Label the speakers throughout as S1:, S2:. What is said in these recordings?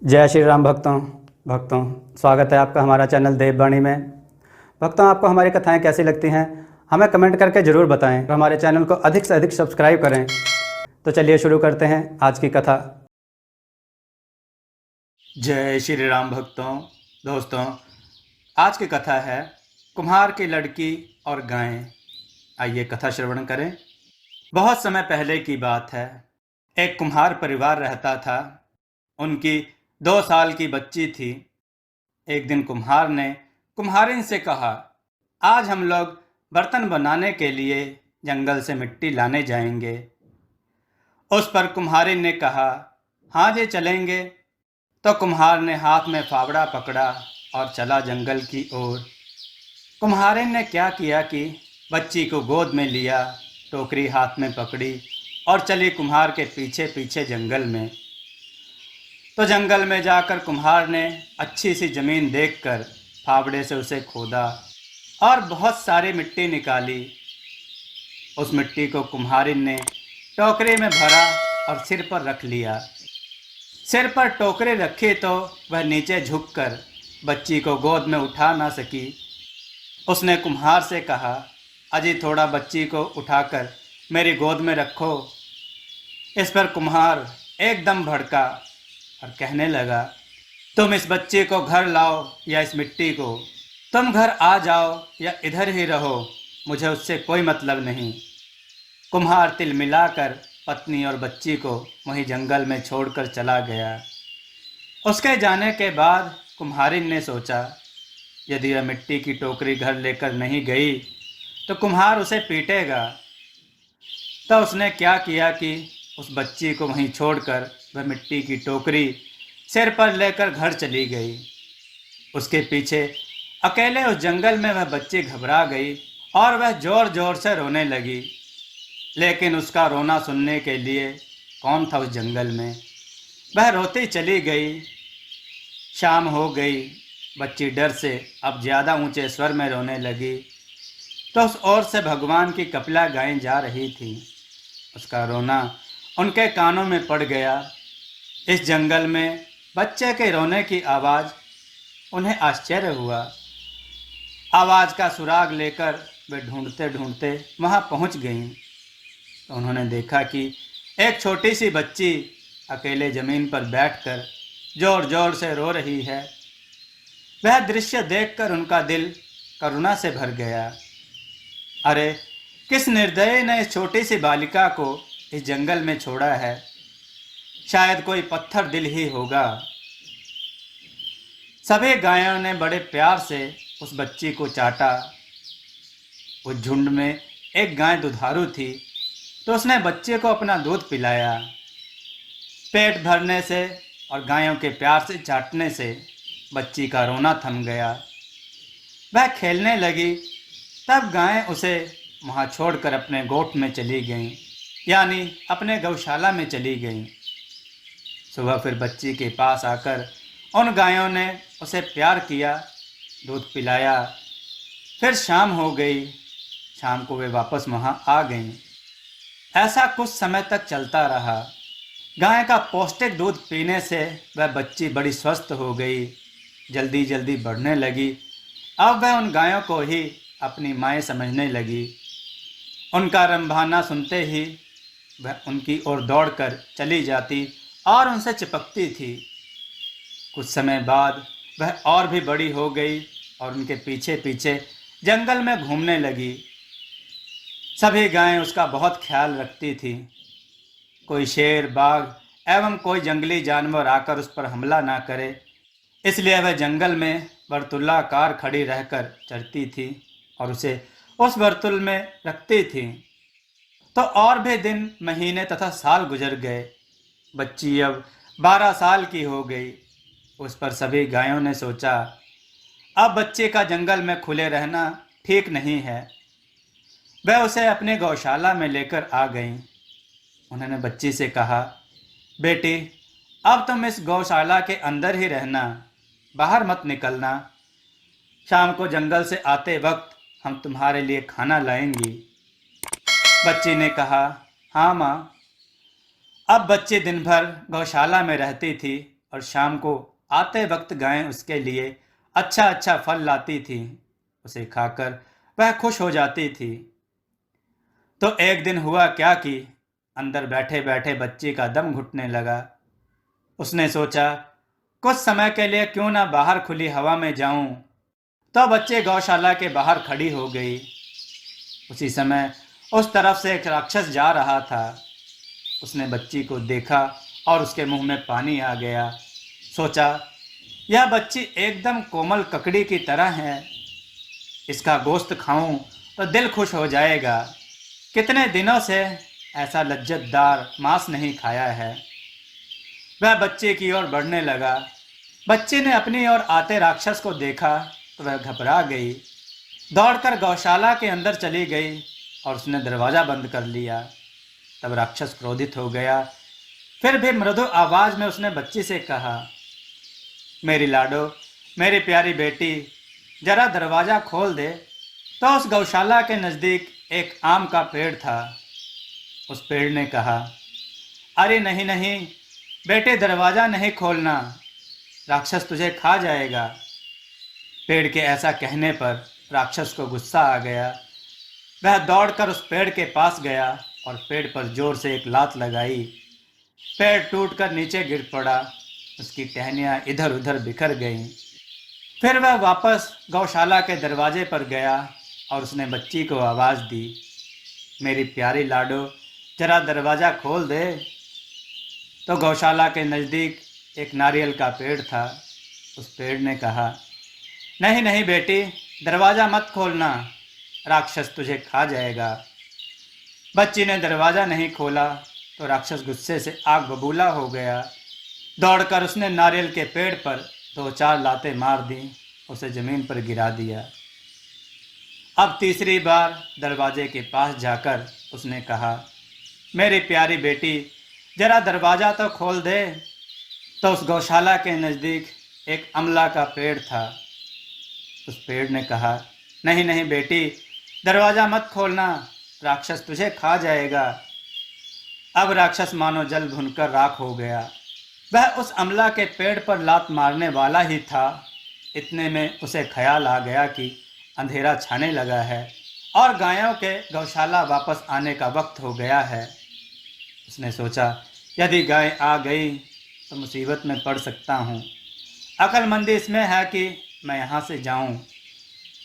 S1: जय श्री राम भक्तों भक्तों स्वागत है आपका हमारा चैनल देववाणी में। भक्तों, आपको हमारी कथाएं कैसी लगती हैं हमें कमेंट करके ज़रूर बताएं और हमारे चैनल को अधिक से अधिक सब्सक्राइब करें। तो चलिए शुरू करते हैं आज की कथा। जय श्री राम भक्तों दोस्तों, आज की कथा है कुम्हार की लड़की और गाय। आइए कथा श्रवण करें। बहुत समय पहले की बात है। एक कुम्हार परिवार रहता था। उनकी 2 साल की बच्ची थी। एक दिन कुम्हार ने कुम्हारिन से कहा, आज हम लोग बर्तन बनाने के लिए जंगल से मिट्टी लाने जाएंगे। उस पर कुम्हारिन ने कहा, हाँ जी चलेंगे। तो कुम्हार ने हाथ में फावड़ा पकड़ा और चला जंगल की ओर। कुम्हारिन ने क्या किया कि बच्ची को गोद में लिया, टोकरी हाथ में पकड़ी और चली कुम्हार के पीछे पीछे जंगल में। तो जंगल में जाकर कुम्हार ने अच्छी सी ज़मीन देखकर फावड़े से उसे खोदा और बहुत सारी मिट्टी निकाली। उस मिट्टी को कुम्हारिन ने टोकरी में भरा और सिर पर रख लिया। सिर पर टोकरी रखी तो वह नीचे झुककर बच्ची को गोद में उठा ना सकी। उसने कुम्हार से कहा, अजी थोड़ा बच्ची को उठाकर मेरी गोद में रखो। इस पर कुम्हार एकदम भड़का और कहने लगा, तुम इस बच्चे को घर लाओ या इस मिट्टी को, तुम घर आ जाओ या इधर ही रहो, मुझे उससे कोई मतलब नहीं। कुम्हार तिल मिलाकर पत्नी और बच्ची को वहीं जंगल में छोड़कर चला गया। उसके जाने के बाद कुम्हारिन ने सोचा, यदि वह मिट्टी की टोकरी घर लेकर नहीं गई तो कुम्हार उसे पीटेगा। तो उसने क्या किया कि उस बच्ची को वहीं छोड़कर वह मिट्टी की टोकरी सिर पर लेकर घर चली गई। उसके पीछे अकेले उस जंगल में वह बच्ची घबरा गई और वह जोर जोर से रोने लगी। लेकिन उसका रोना सुनने के लिए कौन था उस जंगल में। वह रोती चली गई। शाम हो गई। बच्ची डर से अब ज़्यादा ऊंचे स्वर में रोने लगी। तो उस ओर से भगवान की कपिला गायें जा रही थी। उसका रोना उनके कानों में पड़ गया। इस जंगल में बच्चे के रोने की आवाज़ उन्हें आश्चर्य हुआ। आवाज़ का सुराग लेकर वे ढूंढते ढूंढते वहाँ पहुँच गईं। तो उन्होंने देखा कि एक छोटी सी बच्ची अकेले ज़मीन पर बैठकर जोर जोर से रो रही है। वह दृश्य देखकर उनका दिल करुणा से भर गया। अरे, किस निर्दयी ने इस छोटी सी बालिका को इस जंगल में छोड़ा है। शायद कोई पत्थर दिल ही होगा। सभी गायों ने बड़े प्यार से उस बच्ची को चाटा। उस झुंड में एक गाय दुधारू थी, तो उसने बच्चे को अपना दूध पिलाया। पेट भरने से और गायों के प्यार से चाटने से बच्ची का रोना थम गया। वह खेलने लगी। तब गायें उसे वहाँ छोड़कर अपने गोठ में चली गईं, यानी अपने गौशाला में चली गईं। सुबह फिर बच्ची के पास आकर उन गायों ने उसे प्यार किया, दूध पिलाया। फिर शाम हो गई। शाम को वे वापस वहाँ आ गईं। ऐसा कुछ समय तक चलता रहा। गाय का पौष्टिक दूध पीने से वह बच्ची बड़ी स्वस्थ हो गई, जल्दी जल्दी बढ़ने लगी। अब वह उन गायों को ही अपनी माएँ समझने लगी। उनका रंभाना सुनते ही वह उनकी ओर दौड़कर चली जाती और उनसे चिपकती थी। कुछ समय बाद वह और भी बड़ी हो गई और उनके पीछे पीछे जंगल में घूमने लगी। सभी गायें उसका बहुत ख्याल रखती थीं। कोई शेर, बाघ एवं कोई जंगली जानवर आकर उस पर हमला ना करे, इसलिए वह जंगल में वर्तुलाकार खड़ी रहकर चरती थी और उसे उस वर्तुल में रखती थी। तो और भी दिन, महीने तथा साल गुजर गए। बच्ची अब 12 साल की हो गई। उस पर सभी गायों ने सोचा, अब बच्चे का जंगल में खुले रहना ठीक नहीं है। वह उसे अपने गौशाला में लेकर आ गईं। उन्होंने बच्ची से कहा, बेटी अब तुम इस गौशाला के अंदर ही रहना, बाहर मत निकलना। शाम को जंगल से आते वक्त हम तुम्हारे लिए खाना लाएंगी। बच्ची ने कहा, हाँ माँ। अब बच्ची दिन भर गौशाला में रहती थी और शाम को आते वक्त गायें उसके लिए अच्छा अच्छा फल लाती थी। उसे खाकर वह खुश हो जाती थी। तो एक दिन हुआ क्या कि अंदर बैठे बैठे बच्ची का दम घुटने लगा। उसने सोचा कुछ समय के लिए क्यों ना बाहर खुली हवा में जाऊं। तो बच्चे गौशाला के बाहर खड़ी हो गई। उसी समय उस तरफ से एक राक्षस जा रहा था। उसने बच्ची को देखा और उसके मुंह में पानी आ गया। सोचा यह बच्ची एकदम कोमल ककड़ी की तरह है, इसका गोश्त खाऊं तो दिल खुश हो जाएगा। कितने दिनों से ऐसा लज्जतदार मांस नहीं खाया है। वह बच्चे की ओर बढ़ने लगा। बच्चे ने अपनी ओर आते राक्षस को देखा तो वह घबरा गई। दौड़कर गौशाला के अंदर चली गई और उसने दरवाज़ा बंद कर लिया। तब राक्षस क्रोधित हो गया। फिर भी मृदु आवाज में उसने बच्ची से कहा, मेरी लाडो, मेरी प्यारी बेटी, जरा दरवाज़ा खोल दे। तो उस गौशाला के नज़दीक एक आम का पेड़ था। उस पेड़ ने कहा, अरे नहीं नहीं बेटे, दरवाज़ा नहीं खोलना, राक्षस तुझे खा जाएगा। पेड़ के ऐसा कहने पर राक्षस को गुस्सा आ गया। वह दौड़कर उस पेड़ के पास गया और पेड़ पर जोर से एक लात लगाई। पेड़ टूटकर नीचे गिर पड़ा। उसकी टहनियाँ इधर उधर बिखर गईं। फिर वह वापस गौशाला के दरवाजे पर गया और उसने बच्ची को आवाज़ दी, मेरी प्यारी लाडो, जरा दरवाज़ा खोल दे। तो गौशाला के नज़दीक एक नारियल का पेड़ था। उस पेड़ ने कहा, नहीं नहीं बेटी, दरवाज़ा मत खोलना, राक्षस तुझे खा जाएगा। बच्ची ने दरवाज़ा नहीं खोला तो राक्षस गुस्से से आग बबूला हो गया। दौड़कर उसने नारियल के पेड़ पर 2-4 लातें मार दी, उसे ज़मीन पर गिरा दिया। अब तीसरी बार दरवाजे के पास जाकर उसने कहा, मेरी प्यारी बेटी, जरा दरवाज़ा तो खोल दे। तो उस गौशाला के नज़दीक एक अमला का पेड़ था। उस पेड़ ने कहा, नहीं नहीं बेटी, दरवाज़ा मत खोलना, राक्षस तुझे खा जाएगा। अब राक्षस मानो जल भुनकर राख हो गया। वह उस अमला के पेड़ पर लात मारने वाला ही था। इतने में उसे ख्याल आ गया कि अंधेरा छाने लगा है और गायों के गौशाला वापस आने का वक्त हो गया है। उसने सोचा, यदि गाय आ गई तो मुसीबत में पड़ सकता हूँ। अक्लमंदी इसमें है कि मैं यहाँ से जाऊँ।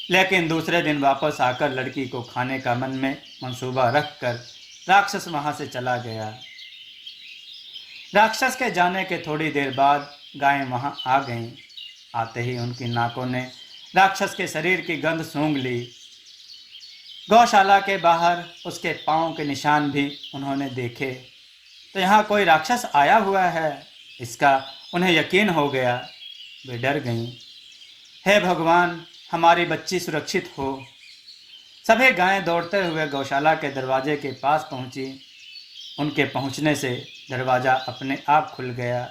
S1: लेकिन दूसरे दिन वापस आकर लड़की को खाने का मन में मंसूबा रखकर राक्षस वहाँ से चला गया। राक्षस के जाने के थोड़ी देर बाद गायें वहाँ आ गईं। आते ही उनकी नाकों ने राक्षस के शरीर की गंध सूंघ ली। गौशाला के बाहर उसके पाँव के निशान भी उन्होंने देखे। तो यहाँ कोई राक्षस आया हुआ है, इसका उन्हें यकीन हो गया। वे डर गईं। हे भगवान, हमारी बच्ची सुरक्षित हो। सभी गायें दौड़ते हुए गौशाला के दरवाजे के पास पहुँची। उनके पहुँचने से दरवाज़ा अपने आप खुल गया।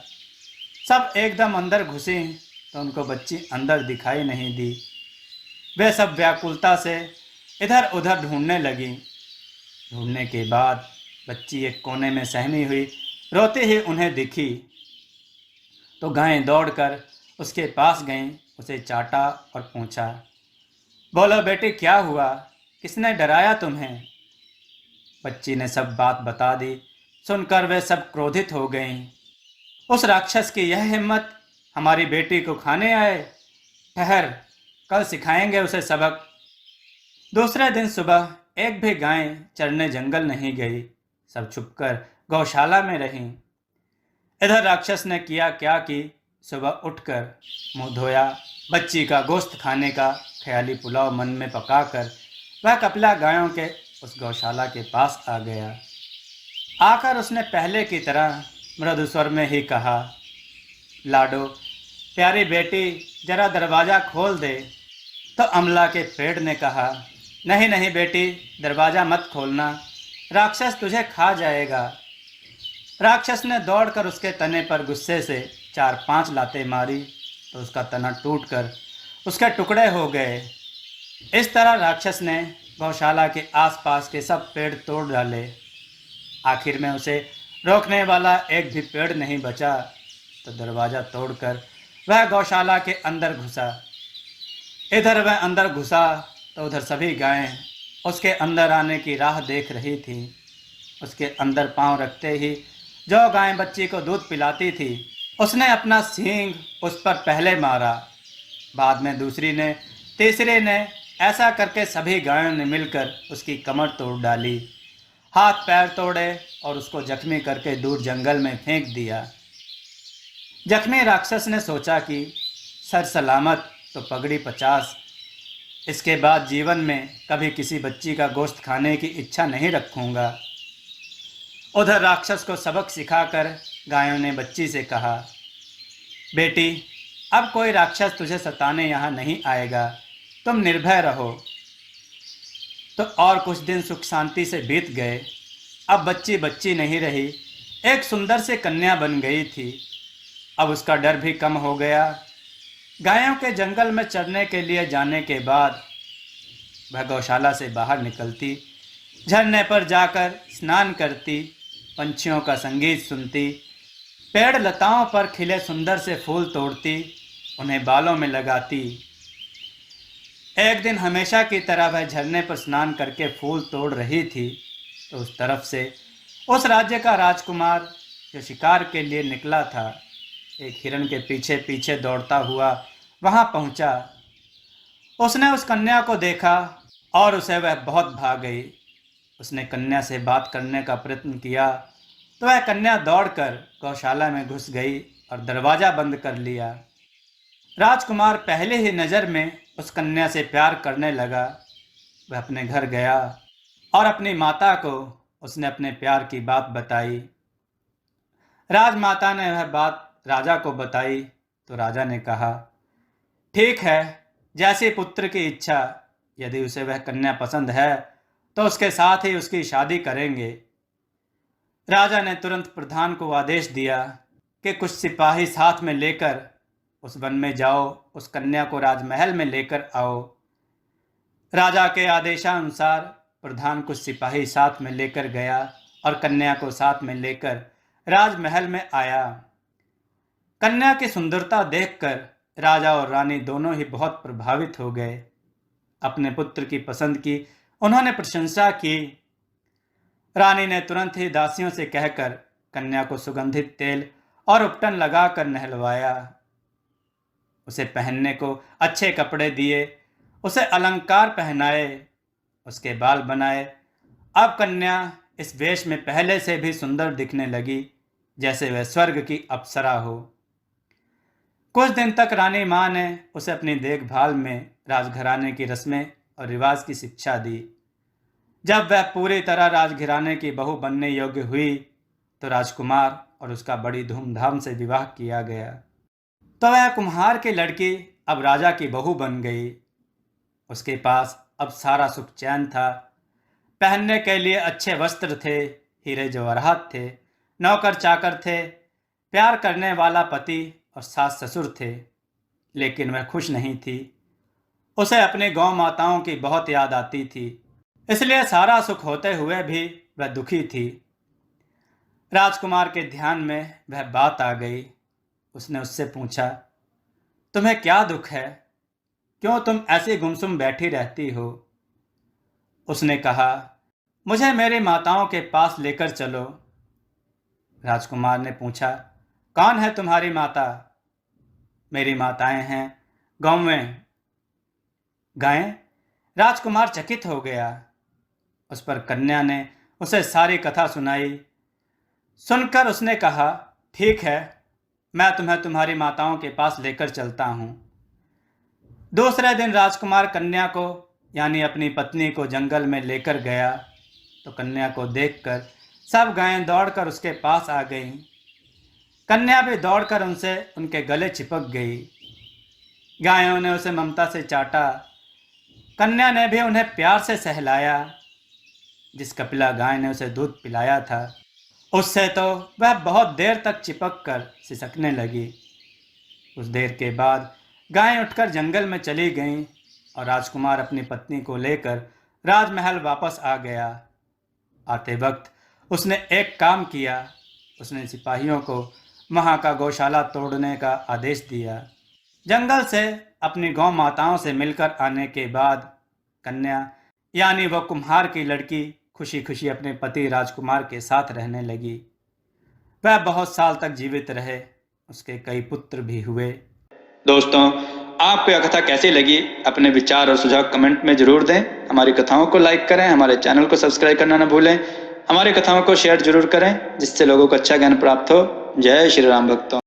S1: सब एकदम अंदर घुसी तो उनको बच्ची अंदर दिखाई नहीं दी। वे सब व्याकुलता से इधर उधर ढूंढने लगी। ढूंढने के बाद बच्ची एक कोने में सहमी हुई रोते ही उन्हें दिखी। तो गायें दौड़कर उसके पास गईं, उसे चाटा और पूछा, बोलो बेटी, क्या हुआ, किसने डराया तुम्हें? बच्ची ने सब बात बता दी। सुनकर वे सब क्रोधित हो गईं। उस राक्षस की यह हिम्मत, हमारी बेटी को खाने आए। ठहर, कल सिखाएंगे उसे सबक। दूसरे दिन सुबह एक भी गाय चरने जंगल नहीं गई। सब छुपकर गौशाला में रहीं। इधर राक्षस ने किया क्या कि सुबह उठकर मुंह धोया, बच्ची का गोश्त खाने का ख्याली पुलाव मन में पकाकर वह कपिला गायों के उस गौशाला के पास आ गया। आकर उसने पहले की तरह मृदु स्वर में ही कहा, लाडो, प्यारी बेटी, जरा दरवाज़ा खोल दे। तो अमला के पेड़ ने कहा, नहीं नहीं बेटी, दरवाज़ा मत खोलना, राक्षस तुझे खा जाएगा। राक्षस ने दौड़कर उसके तने पर गुस्से से 4-5 लातें मारी तो उसका तना टूटकर उसके टुकड़े हो गए। इस तरह राक्षस ने गौशाला के आसपास के सब पेड़ तोड़ डाले। आखिर में उसे रोकने वाला एक भी पेड़ नहीं बचा। तो दरवाज़ा तोड़कर वह गौशाला के अंदर घुसा। इधर वह अंदर घुसा तो उधर सभी गायें उसके अंदर आने की राह देख रही थी। उसके अंदर पांव रखते ही जो गाय बच्ची को दूध पिलाती थी, उसने अपना सींग उस पर पहले मारा, बाद में दूसरी ने, तीसरी ने। ऐसा करके सभी गायों ने मिलकर उसकी कमर तोड़ डाली, हाथ पैर तोड़े और उसको जख्मी करके दूर जंगल में फेंक दिया। जख्मी राक्षस ने सोचा कि सर सलामत तो पगड़ी 50, इसके बाद जीवन में कभी किसी बच्ची का गोश्त खाने की इच्छा नहीं रखूंगा। उधर राक्षस को सबक सिखाकर गायों ने बच्ची से कहा, बेटी, अब कोई राक्षस तुझे सताने यहाँ नहीं आएगा, तुम निर्भय रहो। तो और कुछ दिन सुख शांति से बीत गए। अब बच्ची बच्ची नहीं रही, एक सुंदर से कन्या बन गई थी। अब उसका डर भी कम हो गया। गायों के जंगल में चरने के लिए जाने के बाद वह गौशाला से बाहर निकलती, झरने पर जाकर स्नान करती, पंछियों का संगीत सुनती, पेड़ लताओं पर खिले सुंदर से फूल तोड़ती, उन्हें बालों में लगाती। एक दिन हमेशा की तरह वह झरने पर स्नान करके फूल तोड़ रही थी तो उस तरफ से उस राज्य का राजकुमार जो शिकार के लिए निकला था, एक हिरण के पीछे पीछे दौड़ता हुआ वहां पहुंचा। उसने उस कन्या को देखा और उसे वह बहुत भा गई। उसने कन्या से बात करने का प्रयत्न किया तो वह कन्या दौड़कर गौशाला में घुस गई और दरवाज़ा बंद कर लिया। राजकुमार पहले ही नज़र में उस कन्या से प्यार करने लगा। वह अपने घर गया और अपनी माता को उसने अपने प्यार की बात बताई। राजमाता ने वह बात राजा को बताई तो राजा ने कहा, ठीक है, जैसे पुत्र की इच्छा, यदि उसे वह कन्या पसंद है तो उसके साथ ही उसकी शादी करेंगे। राजा ने तुरंत प्रधान को आदेश दिया कि कुछ सिपाही साथ में लेकर उस वन में जाओ, उस कन्या को राजमहल में लेकर आओ। राजा के आदेशानुसार प्रधान कुछ सिपाही साथ में लेकर गया और कन्या को साथ में लेकर राजमहल में आया। कन्या की सुंदरता देखकर राजा और रानी दोनों ही बहुत प्रभावित हो गए। अपने पुत्र की पसंद की उन्होंने प्रशंसा की। रानी ने तुरंत ही दासियों से कहकर कन्या को सुगंधित तेल और उपटन लगाकर नहलवाया। उसे पहनने को अच्छे कपड़े दिए, उसे अलंकार पहनाए, उसके बाल बनाए। अब कन्या इस वेश में पहले से भी सुंदर दिखने लगी, जैसे वह स्वर्ग की अप्सरा हो। कुछ दिन तक रानी माँ ने उसे अपनी देखभाल में राजघराने की रस्में और रिवाज की शिक्षा दी। जब वह पूरी तरह राजघराने की बहू बनने योग्य हुई तो राजकुमार और उसका बड़ी धूमधाम से विवाह किया गया। तो वह कुम्हार की लड़की अब राजा की बहू बन गई। उसके पास अब सारा सुख चैन था। पहनने के लिए अच्छे वस्त्र थे, हीरे जवाहरात थे, नौकर चाकर थे, प्यार करने वाला पति और सास ससुर थे। लेकिन वह खुश नहीं थी। उसे अपनी गौ माताओं की बहुत याद आती थी, इसलिए सारा सुख होते हुए भी वह दुखी थी। राजकुमार के ध्यान में वह बात आ गई। उसने उससे पूछा, तुम्हें क्या दुख है? क्यों तुम ऐसी गुमसुम बैठी रहती हो? उसने कहा, मुझे मेरी माताओं के पास लेकर चलो। राजकुमार ने पूछा, कौन है तुम्हारी माता? मेरी माताएं हैं गौवें। गायें? राजकुमार चकित हो गया। उस पर कन्या ने उसे सारी कथा सुनाई। सुनकर उसने कहा, ठीक है, मैं तुम्हें तुम्हारी माताओं के पास लेकर चलता हूँ। दूसरे दिन राजकुमार कन्या को यानी अपनी पत्नी को जंगल में लेकर गया तो कन्या को देखकर सब गायें दौड़कर उसके पास आ गईं। कन्या भी दौड़कर उनसे उनके गले चिपक गई। गायों ने उसे ममता से चाटा। कन्या ने भी उन्हें प्यार से सहलाया। जिस कपिला गाय ने उसे दूध पिलाया था, उससे तो वह बहुत देर तक चिपक कर सिसकने लगी। कुछ देर के बाद गायें उठकर जंगल में चली गईं और राजकुमार अपनी पत्नी को लेकर राजमहल वापस आ गया। आते वक्त उसने एक काम किया। उसने सिपाहियों को वहाँ का गौशाला तोड़ने का आदेश दिया। जंगल से अपनी गौ माताओं से मिलकर आने के बाद कन्या यानी वह कुम्हार की लड़की खुशी खुशी अपने पति राजकुमार के साथ रहने लगी। वह बहुत साल तक जीवित रहे, उसके कई पुत्र भी हुए। दोस्तों, आपको यह कथा कैसी लगी? अपने विचार और सुझाव कमेंट में जरूर दें। हमारी कथाओं को लाइक करें, हमारे चैनल को सब्सक्राइब करना न भूलें। हमारी कथाओं को शेयर जरूर करें जिससे लोगों को अच्छा ज्ञान प्राप्त हो। जय श्री राम भक्तों।